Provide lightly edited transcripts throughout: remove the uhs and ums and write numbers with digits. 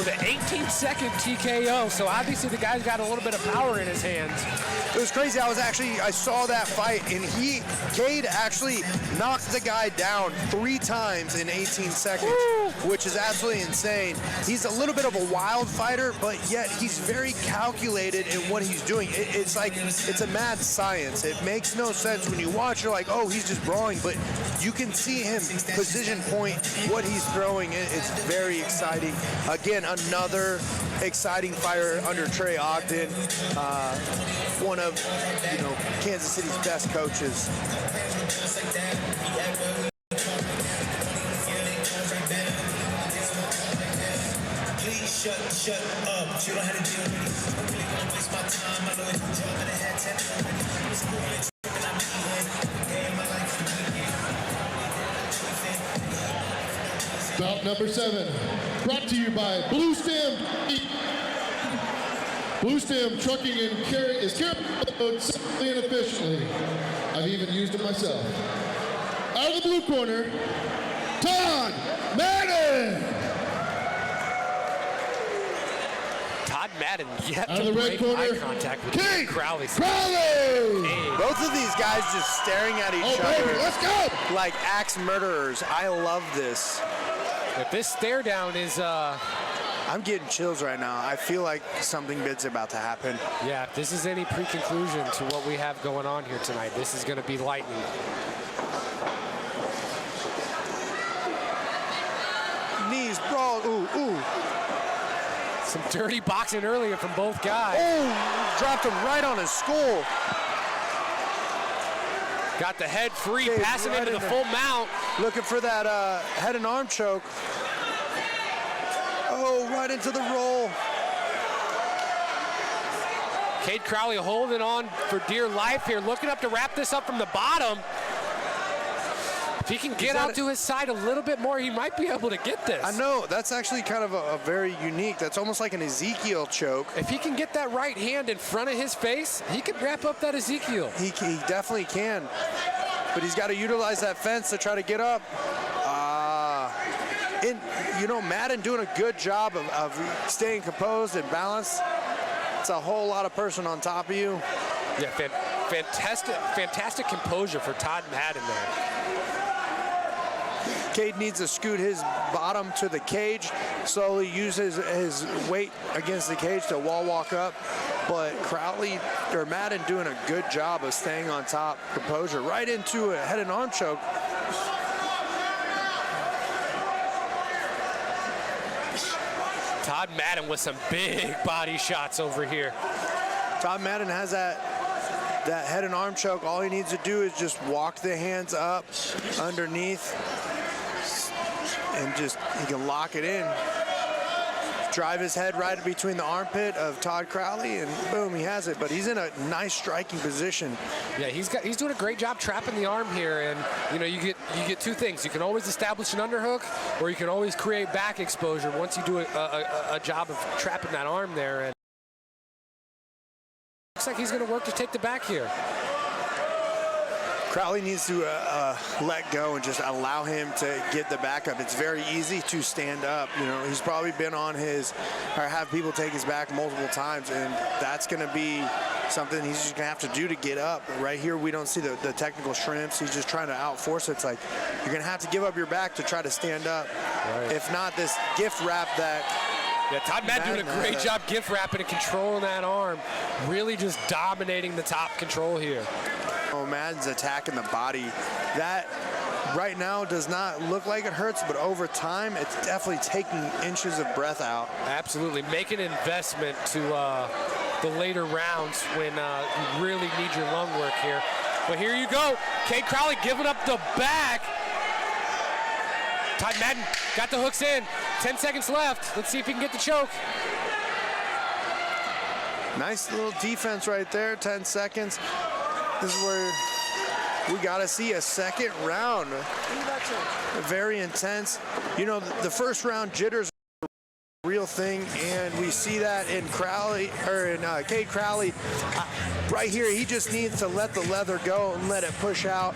with an 18-second TKO. So obviously the guy's got a little bit of power in his hands. It was crazy. I saw that fight, and Cade actually knocked the guy down 3 times in 18 seconds, which is absolutely insane. He's a little bit of a wild fighter, but yet he's very calculated in what he's doing. It's like, it's a mad science. It makes no sense when you watch, you're like, oh, he's just brawling, but you can see him position point what he's throwing. It's very exciting. Again, another exciting fighter under Trey Ogden, one of Kansas City's best coaches. Please shut up. You don't have to deal with it. I'm really gonna waste my time. I know it's a job and I had 10 it's cool. Bout number 7, brought to you by Blue Stem. Blue Stem Trucking and Carry is carrying the load safely and efficiently. I've even used it myself. Out of the blue corner, Todd Madden. Todd Madden yet out to of the break red corner, eye contact with Cade Crowley. Crowley. Both of these guys just staring at each other. Baby, let's go. Like axe murderers. I love this. If this stare down is I'm getting chills right now. I feel like something big's about to happen. Yeah, if this is any pre-conclusion to what we have going on here tonight, this is going to be lightning. Knees brawl. Ooh. Some dirty boxing earlier from both guys. Oh, dropped him right on his skull. Got the head free, passing into the full mount. Looking for that head and arm choke. Oh, right into the roll. Cade Crowley holding on for dear life here, looking up to wrap this up from the bottom. If he can get out to his side a little bit more, he might be able to get this. I know, that's actually kind of a very unique, that's almost like an Ezekiel choke. If he can get that right hand in front of his face, he could wrap up that Ezekiel. He definitely can, but he's got to utilize that fence to try to get up. Madden doing a good job of staying composed and balanced. It's a whole lot of person on top of you. Yeah, fantastic composure for Todd Madden there. Cade needs to scoot his bottom to the cage, slowly use his weight against the cage to wall walk up. But Madden doing a good job of staying on top, composure, right into a head and arm choke. Todd Madden with some big body shots over here. Todd Madden has that head and arm choke. All he needs to do is just walk the hands up underneath and he can lock it in. Drive his head right between the armpit of Todd Crowley, and boom, he has it. But he's in a nice striking position. Yeah, he's doing a great job trapping the arm here, and you get 2 things. You can always establish an underhook, or you can always create back exposure once you do a job of trapping that arm there. And looks like he's going to work to take the back here. Crowley needs to let go and just allow him to get the back up. It's very easy to stand up. He's probably been on have people take his back multiple times, and that's going to be something he's just going to have to do to get up. Right here, we don't see the technical shrimps. He's just trying to outforce it. It's like you're going to have to give up your back to try to stand up. Right. If not, this gift wrap that. Yeah, Todd Madden doing a great job gift wrapping and controlling that arm. Really just dominating the top control here. Madden's attacking the body. That right now does not look like it hurts, but over time, it's definitely taking inches of breath out. Absolutely. Make an investment to the later rounds when you really need your lung work here. But here you go. Cade Crowley giving up the back. Todd Madden got the hooks in. 10 seconds left. Let's see if he can get the choke. Nice little defense right there. 10 seconds. This is where we got to see a second round. Very intense. The first round jitters are a real thing, and we see that in Cade Crowley. Right here, he just needs to let the leather go and let it push out.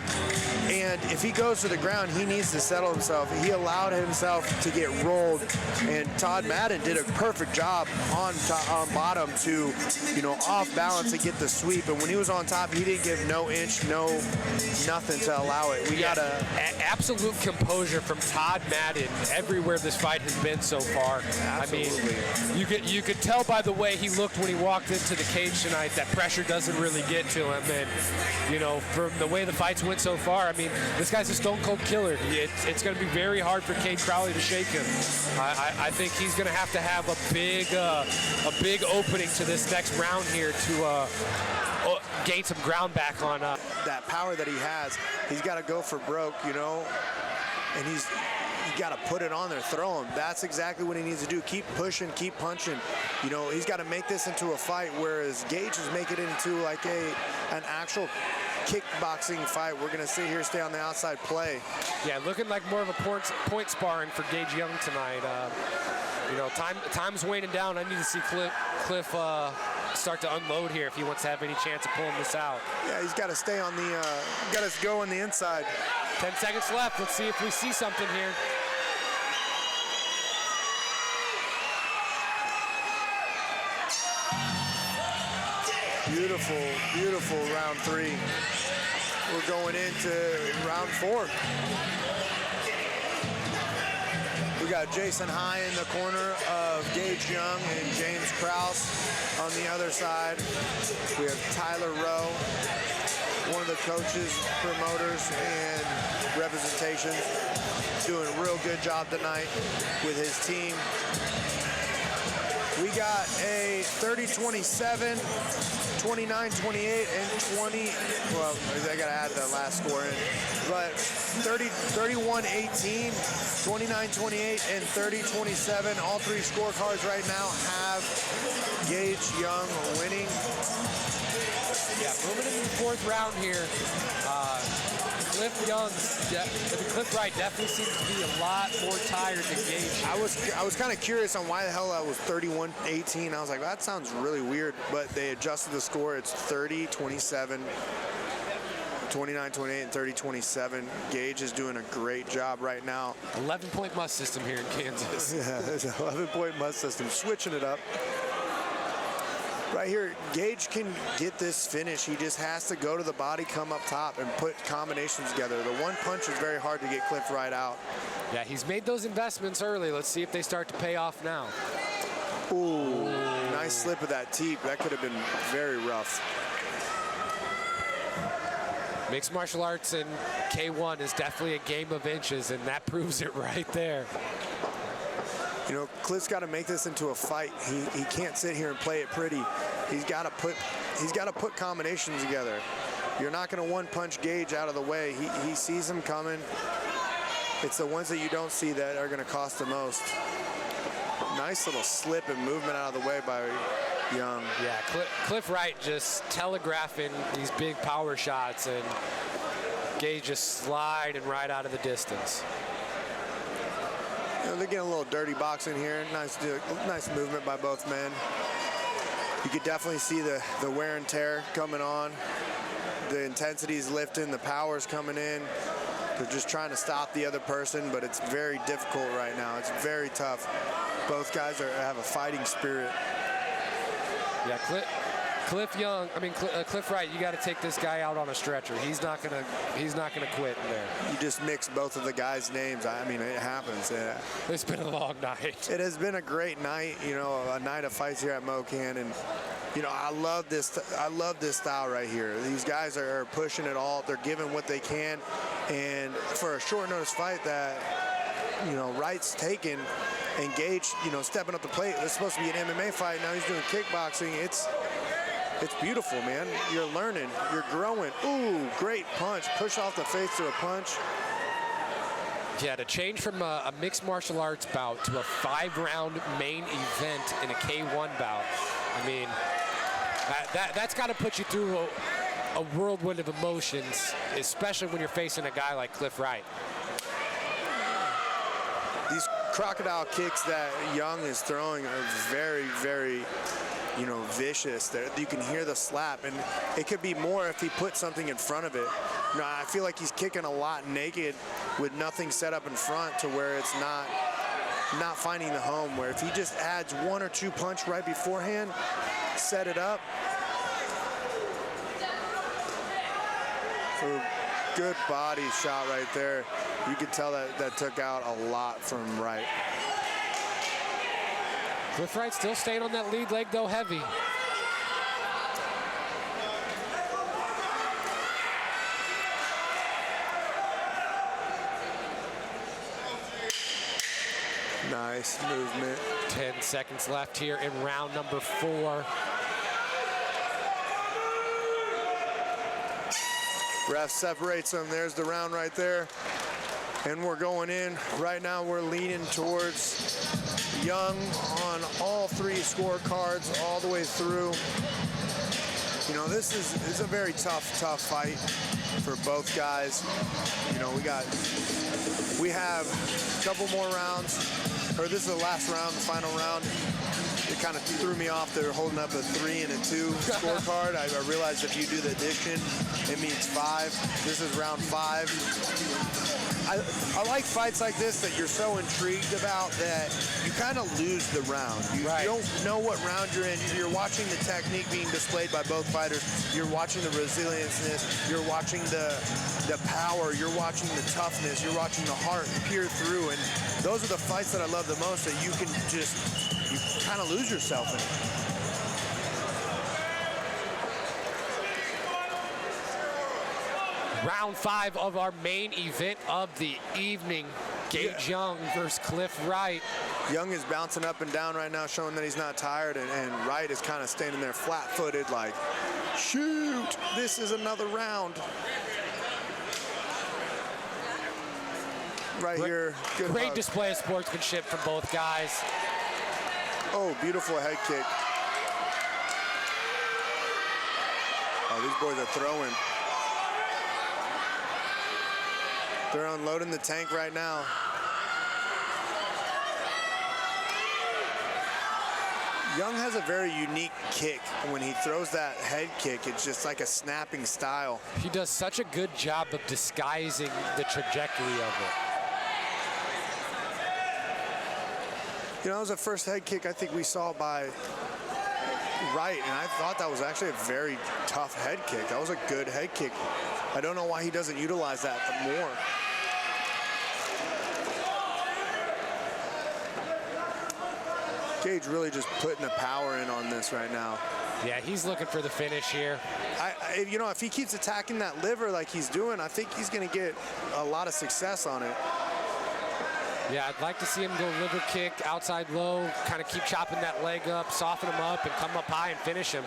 And if he goes to the ground, he needs to settle himself. He allowed himself to get rolled, and Todd Madden did a perfect job on bottom to, you know, off balance to get the sweep. And when he was on top, he didn't give no inch, no nothing to allow it. We got absolute composure from Todd Madden everywhere this fight has been so far. Absolutely. I mean, you could tell by the way he looked when he walked into the cage tonight that pressure doesn't really get to him. And, you know, from the way the fights went so far, I mean, this guy's a stone cold killer. It's going to be very hard for Cade Crowley to shake him. I think he's going to have a big opening to this next round here to gain some ground back on that power that he has. He's got to go for broke, you know, and you got to put it on there, throw him. That's exactly what he needs to do. Keep pushing, keep punching. You know, he's got to make this into a fight, whereas Gage is making it into like an actual kickboxing fight. We're going to sit here, stay on the outside, play. Yeah, looking like more of a point sparring for Gage Young tonight. You know, time's waning down. I need to see Cliff start to unload here if he wants to have any chance of pulling this out. Yeah, he's got to stay on the, got to go on the inside. 10 seconds left. Let's see if we see something here. Beautiful, beautiful round 3. We're going into round 4. We got Jason High in the corner of Gage Young and James Krause on the other side. We have Tyler Rowe, one of the coaches, promoters, and representation, doing a real good job tonight with his team. We got a 30-27, 29-28, and 20, well, I gotta add the last score in, but 31-18, 29-28, and 30-27. All 3 scorecards right now have Gage Young winning. Yeah, moving into the 4th round here. Cliff Wright definitely seems to be a lot more tired than Gage. I was kind of curious on why the hell that was 31-18. I was like, that sounds really weird, but they adjusted the score. It's 30-27, 29-28, and 30-27. Gage is doing a great job right now. 11-point must system here in Kansas. Yeah, there's an 11-point must system, switching it up. Right here, Gage can get this finish. He just has to go to the body, come up top, and put combinations together. The one punch is very hard to get Cliff Wright out. Yeah, he's made those investments early. Let's see if they start to pay off now. Ooh, nice slip of that teep. That could have been very rough. Mixed martial arts and K1 is definitely a game of inches, and that proves it right there. You know, Cliff's got to make this into a fight. He can't sit here and play it pretty. He's got to put combinations together. You're not going to one-punch Gage out of the way. He sees him coming. It's the ones that you don't see that are going to cost the most. Nice little slip and movement out of the way by Young. Yeah, Cliff Wright just telegraphing these big power shots, and Gage just sliding right out of the distance. You know, they're getting a little dirty boxing here. Nice movement by both men. You could definitely see the wear and tear coming on. The intensity's lifting, the power's coming in. They're just trying to stop the other person, but it's very difficult right now. It's very tough. Both guys have a fighting spirit. Yeah, Cliff Wright, you got to take this guy out on a stretcher. He's not gonna quit in there. You just mix both of the guys' names. I mean, it happens. Yeah. It's been a long night. It has been a great night. You know, a night of fights here at Mokan, and you know, I love this style right here. These guys are pushing it all. They're giving what they can, and for a short notice fight that, you know, Wright's taken, and Gage, you know, stepping up the plate. This is supposed to be an MMA fight. Now he's doing kickboxing. It's beautiful, man. You're learning. You're growing. Ooh, great punch. Push off the face to a punch. Yeah, to change from a mixed martial arts bout to a 5-round main event in a K1 bout. I mean, that's got to put you through a whirlwind of emotions, especially when you're facing a guy like Cliff Wright. These crocodile kicks that Young is throwing are very, very you know, vicious. You can hear the slap, and it could be more if he put something in front of it. You know, I feel like he's kicking a lot naked with nothing set up in front to where it's not finding the home, where if he just adds 1 or 2 punch right beforehand, set it up. So good body shot right there. You could tell that took out a lot from Wright. Cliff Wright still staying on that lead leg, though, heavy. Nice movement. 10 seconds left here in round number 4. Ref separates them. There's the round right there. And we're going in. Right now we're leaning towards Young on all 3 scorecards all the way through. You know, this is a very tough fight for both guys. You know, we have a couple more rounds, or this is the last round, the final round. It kind of threw me off. They're holding up a 3 and a 2 scorecard. I realized if you do the addition, it means 5. This is round 5. I like fights like this that you're so intrigued about that you kind of lose the round. You don't know what round you're in. You're watching the technique being displayed by both fighters. You're watching the resilienceness. You're watching the power. You're watching the toughness. You're watching the heart peer through. And those are the fights that I love the most, that you can just, you kind of lose yourself in. Round 5 of our main event of the evening. Gage Young versus Cliff Wright. Young is bouncing up and down right now, showing that he's not tired, and Wright is kind of standing there flat-footed like, shoot, this is another round. Here, good Great hug. display of sportsmanship from both guys. Oh, beautiful head kick. Oh, these boys are throwing. They're unloading the tank right now. Young has a very unique kick. When he throws that head kick, it's just like a snapping style. He does such a good job of disguising the trajectory of it. You know, that was the first head kick I think we saw by Wright, and I thought that was actually a very tough head kick. That was a good head kick. I don't know why he doesn't utilize that more. Gage really just putting the power in on this right now. Yeah, he's looking for the finish here. You know, if he keeps attacking that liver like he's doing, I think he's going to get a lot of success on it. Yeah, I'd like to see him go liver kick, outside low, kind of keep chopping that leg up, soften him up, and come up high and finish him.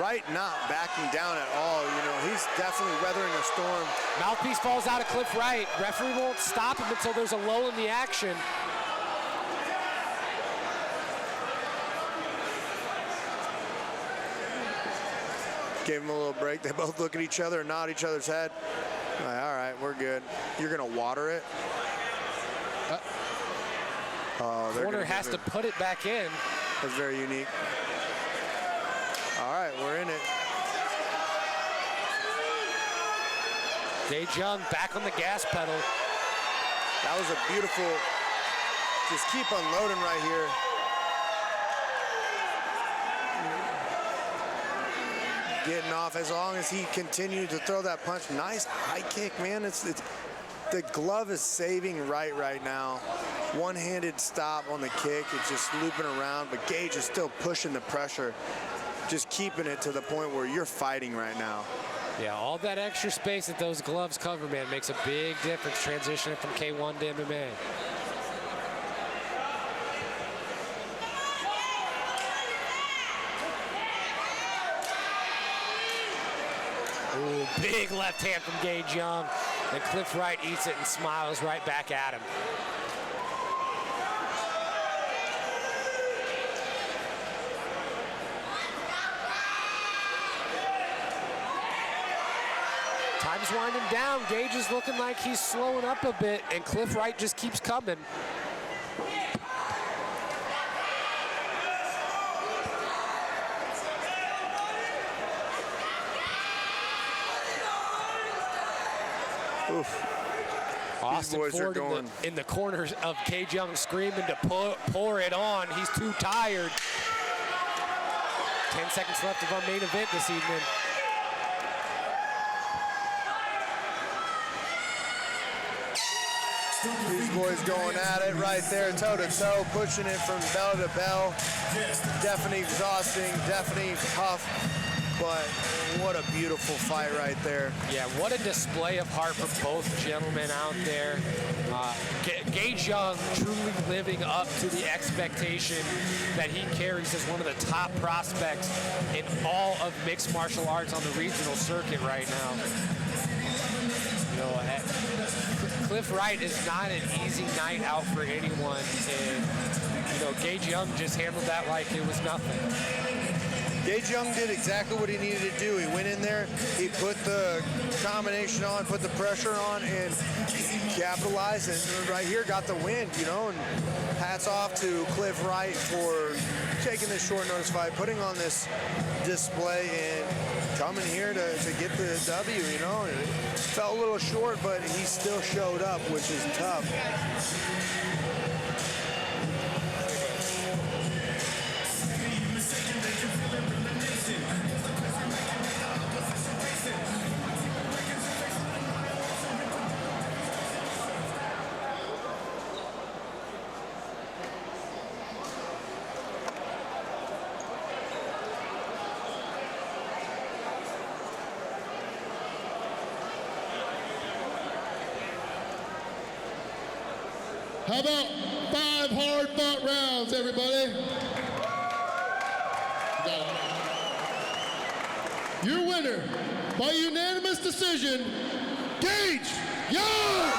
Wright not backing down at all. You know, he's definitely weathering a storm. Mouthpiece falls out of Cliff Wright. Referee won't stop him until there's a lull in the action. Gave him a little break. They both look at each other and nod each other's head. Like, all right, we're good. You're going to water it? Oh, Corner has to put it back in. That's very unique. All right, we're in it. Gage Young back on the gas pedal. That was a beautiful, just keep unloading right here. Getting off as long as he continued to throw that punch. Nice high kick, man. The glove is saving Wright right now. One-handed stop on the kick. It's just looping around, but Gage is still pushing the pressure, just keeping it to the point where you're fighting right now. Yeah, all that extra space that those gloves cover, man, makes a big difference transitioning from K1 to MMA. Ooh, big left hand from Gage Young. And Cliff Wright eats it and smiles right back at him. Time's winding down. Gage is looking like he's slowing up a bit, and Cliff Wright just keeps coming. Austin boys are Ford going. in the corners of Gage Young screaming to pour it on. He's too tired. 10 seconds left of our main event this evening. These boys going at it right there, toe to toe, pushing it from bell to bell. Definitely exhausting, definitely tough, but what a beautiful fight right there. Yeah, what a display of heart from both gentlemen out there. Gage Young truly living up to the expectation that he carries as one of the top prospects in all of mixed martial arts on the regional circuit right now. You know, Cliff Wright is not an easy night out for anyone, and you know, Gage Young just handled that like it was nothing. Gage Young did exactly what he needed to do. He went in there, he put the combination on, put the pressure on, and capitalized, and right here got the win, you know, and hats off to Cliff Wright for taking this short notice fight, putting on this display, and coming here to get the W, you know. It felt a little short, but he still showed up, which is tough. How about 5 hard-fought rounds, everybody? Your winner, by unanimous decision, Gage Young!